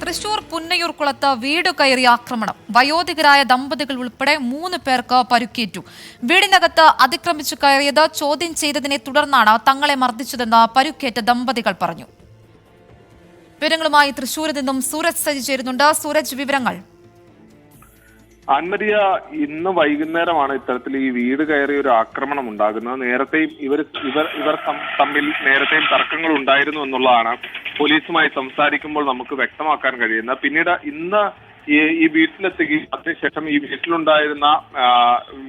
തൃശൂർ പുന്നയൂർകുളത്ത് വീട് കയറി ആക്രമണം. വയോധികരായ ദമ്പതികൾ ഉൾപ്പെടെ 3 പേർക്ക് പരുക്കേറ്റു. വീടിനകത്ത് അതിക്രമിച്ചു കയറിയത് ചോദ്യം ചെയ്തതിനെ തുടർന്നാണ് തങ്ങളെ മർദ്ദിച്ചതെന്ന് പരുക്കേറ്റ ദമ്പതികൾ പറഞ്ഞു. വിവരങ്ങളുമായി തൃശൂരിൽ നിന്നും സൂരജ് സജി ചേരുന്നുണ്ട്. സൂരജ്, വിവരങ്ങൾ. ആൻമരിയ, ഇന്ന് വൈകുന്നേരമാണ് ഇത്തരത്തിൽ ഈ വീട് കയറിയ ഒരു ആക്രമണം ഉണ്ടാകുന്നത്. നേരത്തെയും ഇവർ തമ്മിൽ നേരത്തെയും തർക്കങ്ങൾ ഉണ്ടായിരുന്നു എന്നുള്ളതാണ് പോലീസുമായി സംസാരിക്കുമ്പോൾ നമുക്ക് വ്യക്തമാക്കാൻ കഴിയുന്നത്. പിന്നീട് ഇന്ന് ഈ വീട്ടിലെത്തുകയും അതിനുശേഷം ഈ വീട്ടിലുണ്ടായിരുന്ന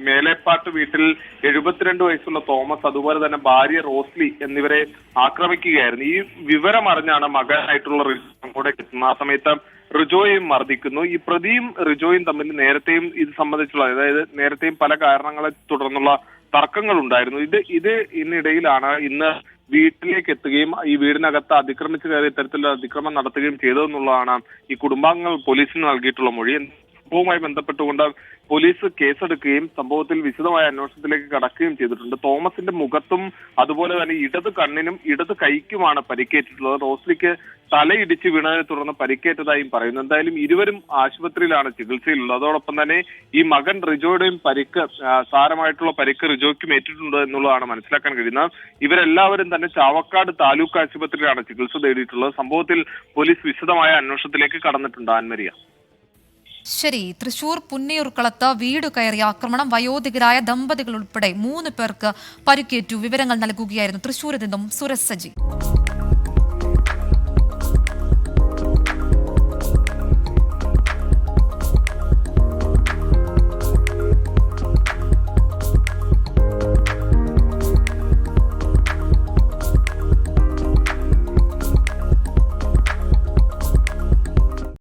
മേലേപ്പാട്ട് വീട്ടിൽ 72 വയസ്സുള്ള തോമസ്, അതുപോലെ തന്നെ ഭാര്യ റോസ്ലി എന്നിവരെ ആക്രമിക്കുകയായിരുന്നു. ഈ വിവരം അറിഞ്ഞാണ് മകനായിട്ടുള്ള അങ്ങോട്ടേക്ക് എത്തുന്നത്. ആ സമയത്ത് റിജോയും മർദ്ദിക്കുന്നു. ഈ പ്രതിയും റിജോയും തമ്മിൽ നേരത്തെയും ഇത് സംബന്ധിച്ചുള്ള, അതായത് നേരത്തെയും പല കാരണങ്ങളെ തുടർന്നുള്ള തർക്കങ്ങൾ ഉണ്ടായിരുന്നു. ഇതിനിടയിലാണ് ഇന്ന് വീട്ടിലേക്ക് എത്തുകയും ഈ വീടിനകത്ത് അതിക്രമിച്ചു കയറി ഇത്തരത്തിലുള്ള അതിക്രമം നടത്തുകയും ചെയ്തതെന്നുള്ളതാണ് ഈ കുടുംബാംഗങ്ങൾ പോലീസിന് നൽകിയിട്ടുള്ള മൊഴി. സംഭവവുമായി ബന്ധപ്പെട്ടുകൊണ്ട് പോലീസ് കേസെടുക്കുകയും സംഭവത്തിൽ വിശദമായ അന്വേഷണത്തിലേക്ക് കടക്കുകയും ചെയ്തിട്ടുണ്ട്. തോമസിന്റെ മുഖത്തും അതുപോലെ തന്നെ ഇടത് കണ്ണിനും ഇടത് കൈക്കുമാണ് പരിക്കേറ്റിട്ടുള്ളത്. റോസ്ലിക്ക് തലയിടിച്ച് വീണതിനെ തുടർന്ന് പരിക്കേറ്റതായും പറയുന്നു. എന്തായാലും ഇരുവരും ആശുപത്രിയിലാണ് ചികിത്സയിലുള്ളത്. അതോടൊപ്പം തന്നെ ഈ മകൻ റിജോയുടെയും പരിക്ക്, സാരമായിട്ടുള്ള പരിക്ക് റിജോയ്ക്കും ഏറ്റിട്ടുണ്ട് എന്നുള്ളതാണ് മനസ്സിലാക്കാൻ കഴിയുന്നത്. ഇവരെല്ലാവരും തന്നെ ചാവക്കാട് താലൂക്ക് ആശുപത്രിയിലാണ് ചികിത്സ തേടിയിട്ടുള്ളത്. സംഭവത്തിൽ പോലീസ് വിശദമായ അന്വേഷണത്തിലേക്ക് കടന്നിട്ടുണ്ട്. ആൻമരിയ. ശരി, തൃശൂർ പുന്നയൂർകുളത്ത് വീട് കയറിയ ആക്രമണം. വയോധികരായ ദമ്പതികൾ ഉൾപ്പെടെ 3 പേർക്ക് പരുക്കേറ്റു. വിവരങ്ങൾ നൽകുകയായിരുന്നു തൃശൂരിൽ നിന്നും സൂരജ് സജി.